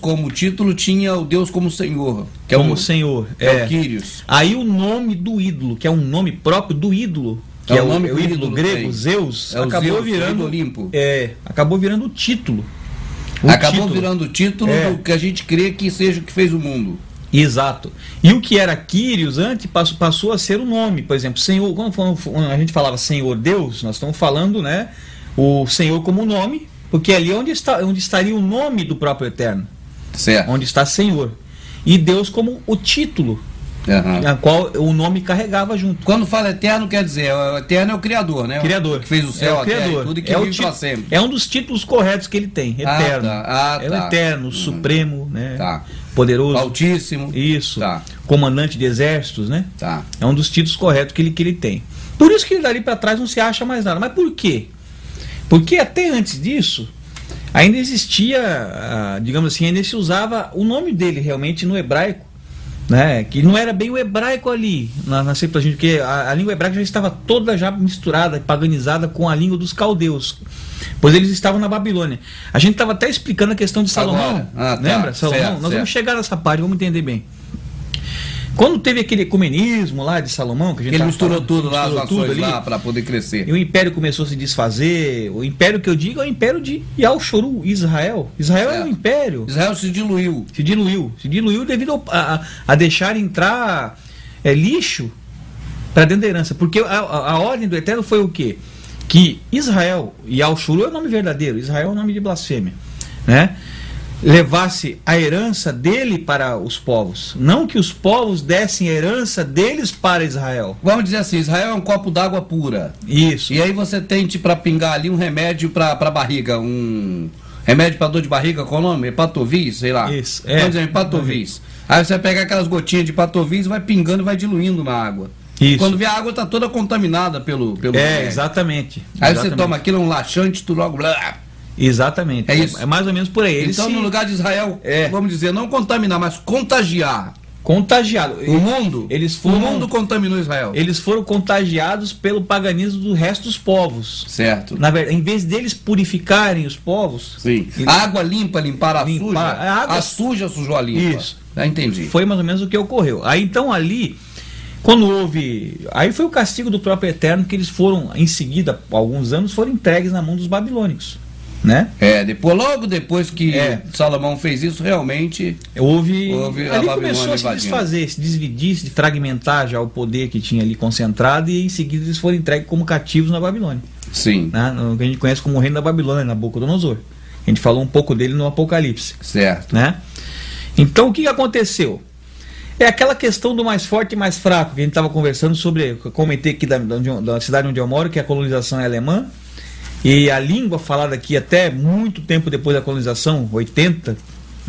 como título tinha o Deus como Senhor, que como é o Senhor, o Kyrios. Aí o nome do ídolo, que é um nome próprio do ídolo, que é o nome o ídolo grego, Zeus, acabou Zeus, virando Olimpo. Acabou virando o título. Acabou virando o título do que a gente crê que seja o que fez o mundo. Exato. E o que era Kyrios antes passou a ser o nome. Por exemplo, Senhor, quando a gente falava Senhor Deus, nós estamos falando, né, o Senhor como nome, porque ali é onde estaria o nome do próprio Eterno. Certo. Onde está Senhor. E Deus como o título, a qual o nome carregava junto. Quando fala eterno, quer dizer, o eterno é o Criador, né? Criador. Que fez o céu, a terra e tudo e que vive para sempre. É um dos títulos corretos que ele tem, eterno. É o eterno, supremo, né? Poderoso. Altíssimo. Isso. Comandante de exércitos, né? É um dos títulos corretos que ele tem. Por isso que dali para trás não se acha mais nada. Mas por quê? Porque até antes disso, ainda existia, digamos assim, ainda se usava o nome dele realmente no hebraico, né? Que não era bem o hebraico ali, na Septuaginta, porque a língua hebraica já estava toda já misturada, paganizada com a língua dos caldeus, pois eles estavam na Babilônia. A gente estava até explicando a questão de Salomão, lembra? Salomão? Certo, Nós vamos chegar nessa parte, vamos entender bem. Quando teve aquele ecumenismo lá de Salomão, que a gente ele misturou tudo lá, as nações lá para poder crescer. E o império começou a se desfazer. O império que eu digo é o império de Yal-Shuru, Israel. Israel é um império. Israel se diluiu. Se diluiu devido a deixar entrar lixo para dentro da herança. Porque a ordem do Eterno foi o quê? Que Israel, Yal-Shuru é o nome verdadeiro, Israel é o nome de blasfêmia, né? Levasse a herança dele para os povos, não que os povos dessem a herança deles para Israel. Vamos dizer assim, Israel é um copo d'água pura. Isso. E aí você tem para pingar ali um remédio para barriga, um remédio para dor de barriga, qual o nome? Hepatovis, sei lá. Isso. Vamos dizer, hepatovis. Aí você pega aquelas gotinhas de hepatovis, vai pingando e vai diluindo na água. Isso. Quando vê a água está toda contaminada pelo remédio. Exatamente. Aí você toma aquilo, um laxante, tu logo... Exatamente. É isso. É mais ou menos por aí. Então, no lugar de Israel, vamos dizer, não contaminar, mas contagiar. Contagiado. O mundo? O mundo contaminou Israel. Eles foram contagiados pelo paganismo do resto dos povos. Certo. Na verdade, em vez deles purificarem os povos... Sim. A água limpa, limpar a suja. A suja sujou a limpa. Isso. Entendi. Foi mais ou menos o que ocorreu. Aí, então, ali... Quando houve... Aí foi o castigo do próprio Eterno, que eles foram, em seguida, alguns anos, foram entregues na mão dos babilônicos. Né? Logo depois que Salomão fez isso, realmente houve ali a começou a se desfazer, se dividir, se fragmentar já o poder que tinha ali concentrado, e em seguida eles foram entregues como cativos na Babilônia. Sim. Né? O que a gente conhece como o reino da Babilônia, Nabucodonosor. A gente falou um pouco dele no Apocalipse. Certo. Né? Então o que aconteceu? É aquela questão do mais forte e mais fraco, que a gente estava conversando sobre, comentei aqui da cidade onde eu moro, que a colonização é alemã. E a língua falada aqui até muito tempo depois da colonização, 80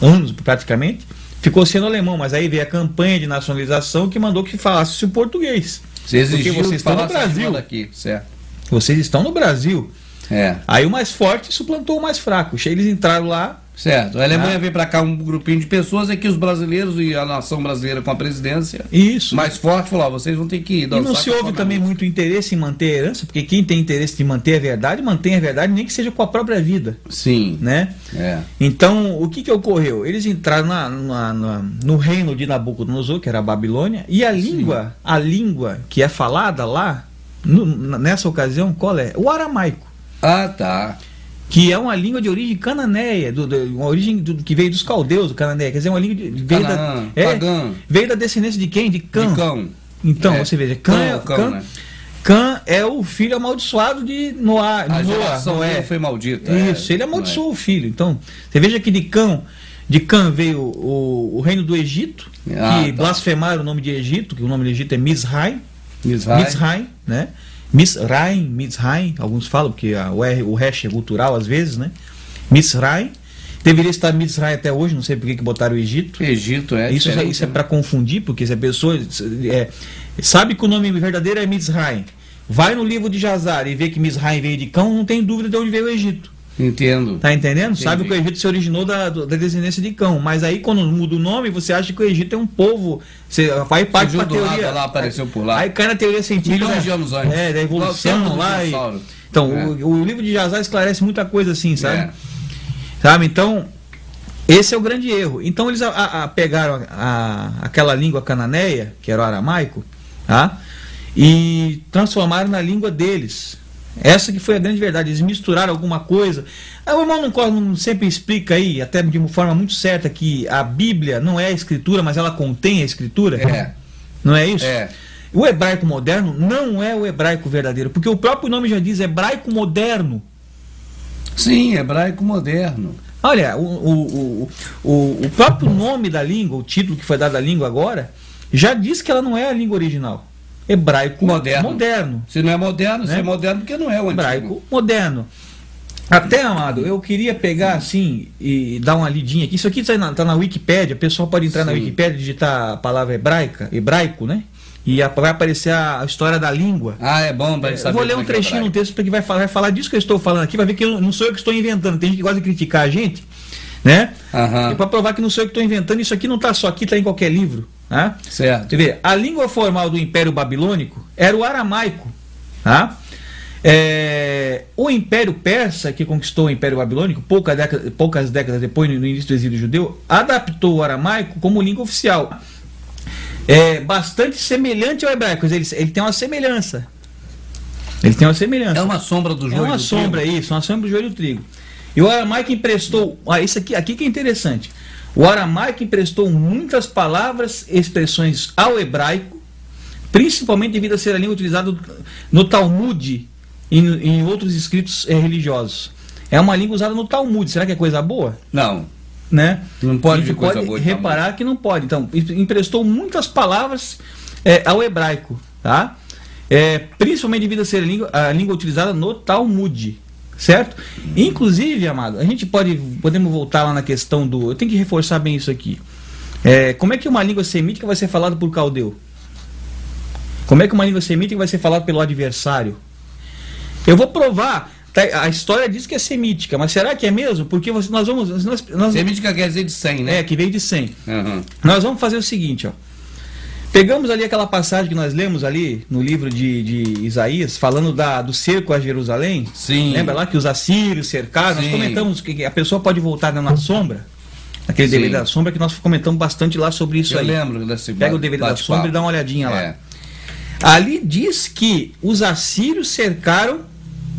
anos praticamente, ficou sendo alemão. Mas aí veio a campanha de nacionalização que mandou que falasse o português. Porque vocês estão no Brasil. Daqui, certo. Vocês estão no Brasil. Aí o mais forte suplantou o mais fraco. Eles entraram lá. Certo. A Alemanha veio para cá um grupinho de pessoas, é que os brasileiros e a nação brasileira com a presidência mais forte falou, vocês vão ter que ir. E não se houve também muito interesse em manter a herança, porque quem tem interesse de manter a verdade, mantém a verdade, nem que seja com a própria vida. Sim. Né? Então, o que ocorreu? Eles entraram no reino de Nabucodonosor, que era a Babilônia, e a língua que é falada lá, nessa ocasião, qual é? O aramaico. Que é uma língua de origem cananeia, uma origem que veio dos caldeus, do Cananéia. Quer dizer, uma língua veio da descendência de quem? De Cã. Então, você veja, Cã é o filho amaldiçoado de Noé. Noé foi maldito. Isso, ele amaldiçoou o filho. Então, você veja que de Cã veio o reino do Egito, que blasfemaram o nome de Egito, que o nome do Egito é Mizraim, né? Mizraim, alguns falam, porque o hash é cultural às vezes, né? Mizraim. Deveria estar Mizraim até hoje, não sei por que botaram o Egito. Egito isso é para confundir, porque se a pessoa sabe que o nome verdadeiro é Mizraim, vai no livro de Jazar e vê que Mizraim veio de Cão, não tem dúvida de onde veio o Egito. Entendo. Tá entendendo? Entendi. Sabe que o Egito se originou da descendência de Cão, mas aí quando muda o nome, você acha que o Egito é um povo. Você vai parte para a teoria. Lá, apareceu por lá. Aí cai na teoria científica. Milhões de anos antes. Da evolução lá. Então, o livro de Jazar esclarece muita coisa assim, sabe? Sabe? Então, Esse é o grande erro. Então eles pegaram aquela língua cananeia, que era o aramaico, tá? E transformaram na língua deles. Essa que foi a grande verdade. Eles misturaram alguma coisa. O irmão não sempre explica aí, até de uma forma muito certa, que a Bíblia não é a escritura, mas ela contém a escritura. Não é isso? O hebraico moderno não é o hebraico verdadeiro, porque o próprio nome já diz hebraico moderno. Sim, hebraico moderno. Olha, o próprio nome da língua, o título que foi dado à língua agora, já diz que ela não é a língua original. Hebraico moderno. Se não é moderno, se é moderno porque não é o hebraico antigo. Moderno. Até, amado, eu queria pegar assim e dar uma lidinha aqui. Isso aqui está na Wikipédia. O pessoal pode entrar na Wikipédia, digitar a palavra hebraico, né? E vai aparecer a história da língua. É bom para saber. Eu vou ler um trechinho no texto que vai falar disso que eu estou falando aqui. Vai ver que não sou eu que estou inventando. Tem gente que gosta de criticar a gente, né? E para provar que não sou eu que estou inventando, isso aqui não está só aqui, está em qualquer livro. Tá? Certo. Você vê, a língua formal do Império Babilônico era o aramaico. Tá? O Império Persa, que conquistou o Império Babilônico poucas décadas depois, no início do exílio judeu, adaptou o aramaico como língua oficial. Bastante semelhante ao hebraico. Ele tem uma semelhança. É uma sombra do joio do trigo. É uma sombra, isso, uma sombra do joio do trigo. E o aramaico emprestou. Isso aqui que é interessante. O aramaico emprestou muitas palavras e expressões ao hebraico, principalmente devido a ser a língua utilizada no Talmud e em outros escritos religiosos. É uma língua usada no Talmud. Será que é coisa boa? Não. Né? Não pode vir coisa boa. Reparar que não pode. Então, emprestou muitas palavras ao hebraico, tá? Principalmente devido a ser a língua utilizada no Talmud. Certo? Inclusive, amado, a gente podemos voltar lá na questão do... Eu tenho que reforçar bem isso aqui. Como é que uma língua semítica vai ser falada por caldeu? Como é que uma língua semítica vai ser falada pelo adversário? Eu vou provar. A história diz que é semítica, mas será que é mesmo? Porque nós vamos... Semítica quer dizer de 100, né? Que veio de 100. Nós vamos fazer o seguinte, ó. Pegamos ali aquela passagem que nós lemos ali no livro de Isaías, falando do cerco a Jerusalém. Sim. Lembra lá que os assírios cercaram? Nós comentamos que a pessoa pode voltar na sombra, naquele DVD da sombra, que nós comentamos bastante lá sobre isso. Eu lembro desse Pega o DVD da sombra e dá uma olhadinha lá. Ali diz que os assírios cercaram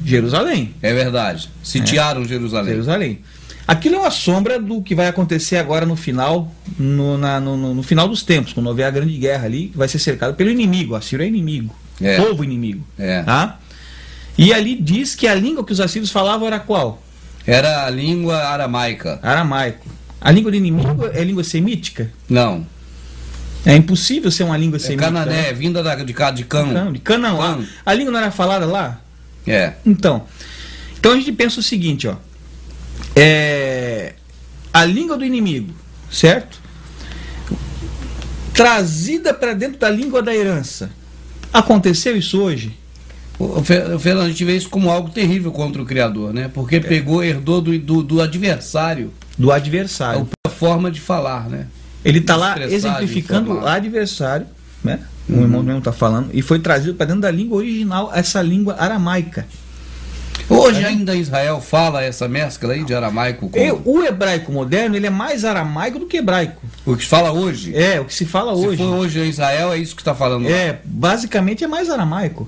Jerusalém. É verdade. Sitiaram Jerusalém. Aquilo é uma sombra do que vai acontecer agora no final, no final dos tempos, quando houver a grande guerra ali, que vai ser cercado pelo inimigo. O assírio é inimigo, povo inimigo. Tá? E ali diz que a língua que os assírios falavam era qual? Era a língua aramaica. Aramaico. A língua do inimigo é língua semítica? Não. É impossível ser uma língua semítica. Canané, vinda de Cã. De Canaã. A língua não era falada lá? Então a gente pensa o seguinte, ó. A língua do inimigo, certo? Trazida para dentro da língua da herança. Aconteceu isso hoje? Fernando, a gente vê isso como algo terrível contra o Criador, né? Porque herdou do adversário. Do adversário. A forma de falar, né? Ele está lá exemplificando o adversário, né? O irmão mesmo está falando, e foi trazido para dentro da língua original, essa língua aramaica. Hoje ainda Israel fala essa mescla aí de aramaico com... O hebraico moderno, ele é mais aramaico do que hebraico. O que se fala hoje? O que se fala hoje. Se for hoje em Israel, é isso que está falando lá. Basicamente é mais aramaico.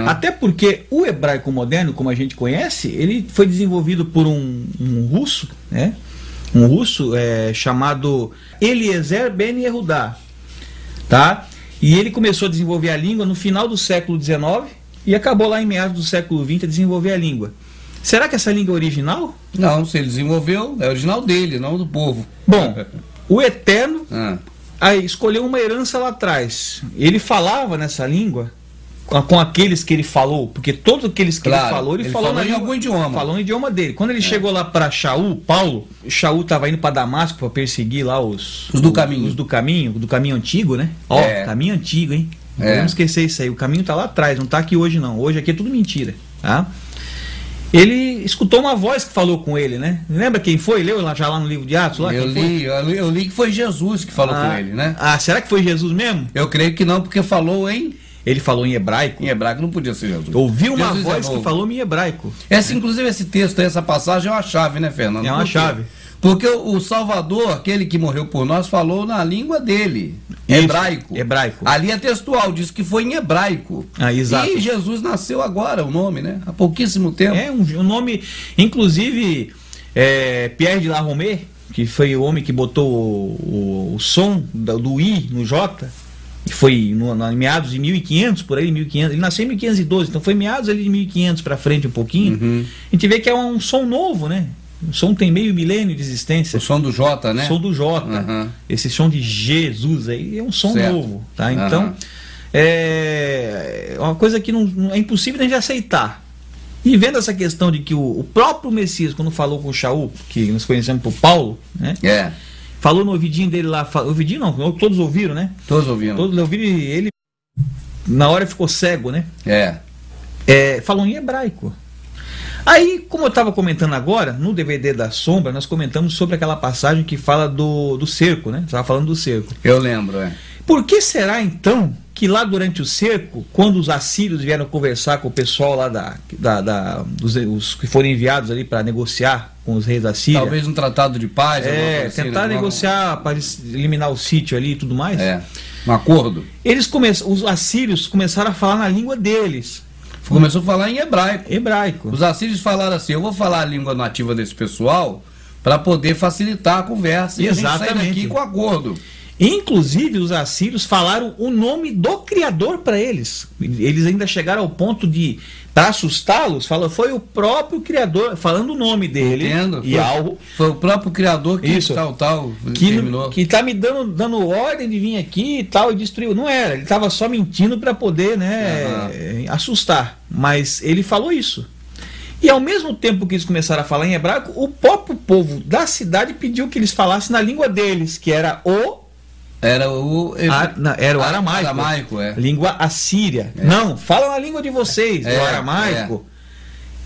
Até porque o hebraico moderno, como a gente conhece, ele foi desenvolvido por um russo, né? Um russo chamado Eliezer Ben Yehudá, tá? E ele começou a desenvolver a língua no final do século XIX e acabou lá em meados do século XX a desenvolver a língua. Será que essa língua é original? Não, se ele desenvolveu, é original dele, não do povo. Bom, o Eterno escolheu uma herança lá atrás. Ele falava nessa língua com aqueles que ele falou, porque todos aqueles que ele falou em algum idioma. Falou no idioma dele. Quando ele chegou lá para Paulo estava indo para Damasco para perseguir lá os do caminho antigo, né? Caminho antigo, hein? Não vamos esquecer isso aí. O caminho está lá atrás, não está aqui hoje não. Hoje aqui é tudo mentira, tá? Ele escutou uma voz que falou com ele, né? Lembra quem foi? Leu já lá no livro de Atos? Lá, eu li que foi Jesus que falou com ele, né? Será que foi Jesus mesmo? Eu creio que não, porque falou Ele falou em hebraico? Em hebraico não podia ser Jesus. Ouviu uma voz que falou em hebraico. Inclusive esse texto, essa passagem é uma chave, né, Fernando? É uma chave. Porque o Salvador, aquele que morreu por nós, falou na língua dele, hebraico. Ali é textual, diz que foi em hebraico. Exato. E Jesus nasceu agora, o nome, né? Há pouquíssimo tempo. Um nome, inclusive, Pierre de la Romée, que foi o homem que botou o som do I no J, que foi em meados de 1500, por aí, 1500, ele nasceu em 1512, então foi meados ali de 1500 para frente um pouquinho. A gente vê que é um som novo, né? O som tem meio milênio de existência. O som do J, né? O som do J. Esse som de Jesus aí é um som novo, tá? Então, é uma coisa que não é impossível a gente aceitar. E vendo essa questão de que o próprio Messias, quando falou com o Shaul, que nós conhecemos por Paulo, né? Falou no ouvidinho dele lá, ouvidinho não, todos ouviram, né? Todos ouviram. Todos ouviram e ele na hora ficou cego, né? Falou em hebraico. Aí, como eu estava comentando agora, no DVD da Sombra, nós comentamos sobre aquela passagem que fala do cerco, né? Você estava falando do cerco. Eu lembro, Por que será, então, que lá durante o cerco, quando os assírios vieram conversar com o pessoal lá os que foram enviados ali para negociar com os reis da Síria... Talvez um tratado de paz... tentar negociar para eliminar o sítio ali e tudo mais. Um acordo. Os assírios começaram a falar na língua deles. Começou a falar em hebraico. Os assírios falaram assim: eu vou falar a língua nativa desse pessoal para poder facilitar a conversa. Exatamente. E a gente sai daqui com acordo. Inclusive, os assírios falaram o nome do Criador para eles. Eles ainda chegaram ao ponto de, para assustá-los, foi o próprio Criador, falando o nome dele. Entendo. E foi o próprio Criador que terminou. Que está me dando ordem de vir aqui e tal, e destruiu. Não era, ele estava só mentindo para poder, né, assustar. Mas ele falou isso. E ao mesmo tempo que eles começaram a falar em hebraico, o próprio povo da cidade pediu que eles falassem na língua deles, que era o aramaico, língua assíria. Não, fala na língua de vocês, o aramaico.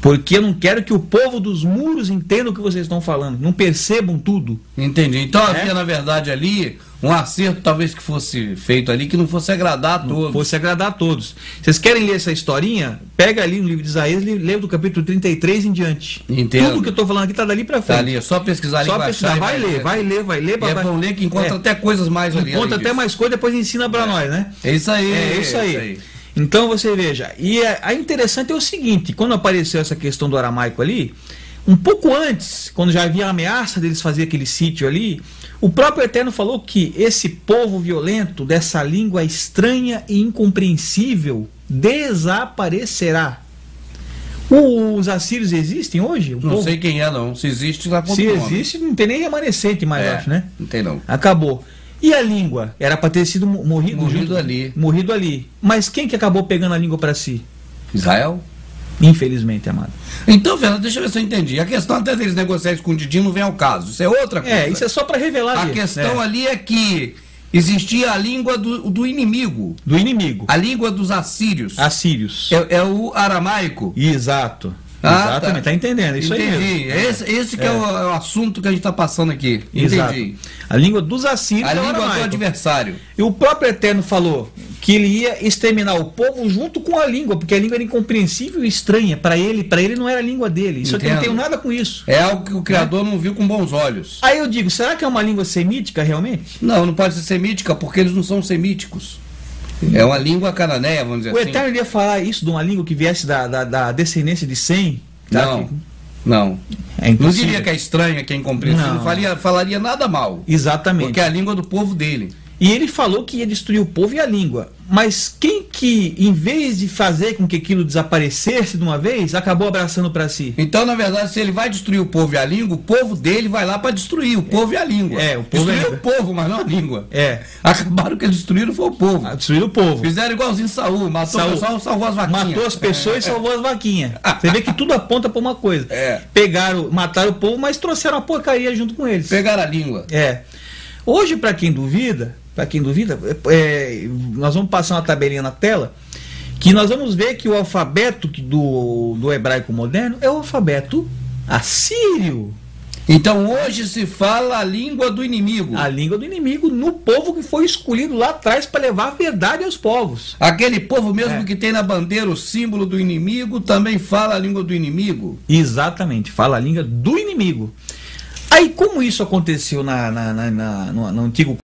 Porque eu não quero que o povo dos muros entenda o que vocês estão falando, não percebam tudo. Entendi. Então havia, na verdade, ali um acerto, talvez, que fosse feito ali, que não fosse agradar a todos. Não fosse agradar a todos. Vocês querem ler essa historinha? Pega ali no livro de Isaías, lê do capítulo 33 em diante. Entendo. Tudo que eu estou falando aqui está dali para frente. Tá ali, é só pesquisar ali. Só pesquisar, vai ler. É bom ler que encontra até coisas mais ali. Encontra até mais coisas, depois ensina para nós, né? É isso aí. É isso aí. Então você veja, e a interessante é o seguinte: quando apareceu essa questão do aramaico ali, um pouco antes, quando já havia a ameaça deles fazer aquele sítio ali, o próprio Eterno falou que esse povo violento, dessa língua estranha e incompreensível, desaparecerá. Os assírios existem hoje? Não sei quem é, não. Se existe, está com Se existe, não tem nem remanescente mais, acho, né? Não tem, não. Acabou. E a língua? Era para ter sido morrido ali. Morrido ali. Mas quem que acabou pegando a língua para si? Israel? Infelizmente, amado. Então, Fernando, deixa eu ver se eu entendi. A questão até deles negociar escondidinho não vem ao caso. Isso é outra coisa. Isso é só para revelar. A questão ali é que existia a língua do inimigo. Do inimigo. A língua dos assírios. Assírios. É o aramaico. Exato. Exatamente, tá entendendo, isso entendi. Aí mesmo. Esse que é o assunto que a gente está passando aqui. Exato. Entendi. A língua dos assírios. A língua do adversário. E o próprio Eterno falou que ele ia exterminar o povo junto com a língua, porque a língua era incompreensível e estranha. Para ele não era a língua dele. Isso aqui não tem nada com isso. É algo que o Criador não viu com bons olhos. Aí eu digo, será que é uma língua semítica realmente? Não pode ser semítica, porque eles não são semíticos. É uma língua cananeia, vamos dizer assim. O Eterno ia falar isso de uma língua que viesse da descendência de Sem? Não diria que é estranha, que é incompreensível. Não falaria nada mal. Exatamente. Porque é a língua do povo dele. E ele falou que ia destruir o povo e a língua. Mas quem que, em vez de fazer com que aquilo desaparecesse de uma vez, acabou abraçando para si? Então, na verdade, se ele vai destruir o povo e a língua, o povo dele vai lá para destruir o povo e a língua. O povo destruiu o povo, mas não a língua. Acabaram que eles destruíram foi o povo. Destruíram o povo. Fizeram igualzinho Saul, matou o pessoal, salvou as vaquinhas. Matou as pessoas e salvou as vaquinhas. Você vê que tudo aponta para uma coisa. Mataram o povo, mas trouxeram a porcaria junto com eles. Pegaram a língua. Hoje, para quem duvida, nós vamos passar uma tabelinha na tela, que nós vamos ver que o alfabeto do hebraico moderno é o alfabeto assírio. Então hoje se fala a língua do inimigo. A língua do inimigo no povo que foi escolhido lá atrás para levar a verdade aos povos. Aquele povo mesmo que tem na bandeira o símbolo do inimigo também fala a língua do inimigo? Exatamente, fala a língua do inimigo. Aí, como isso aconteceu no antigo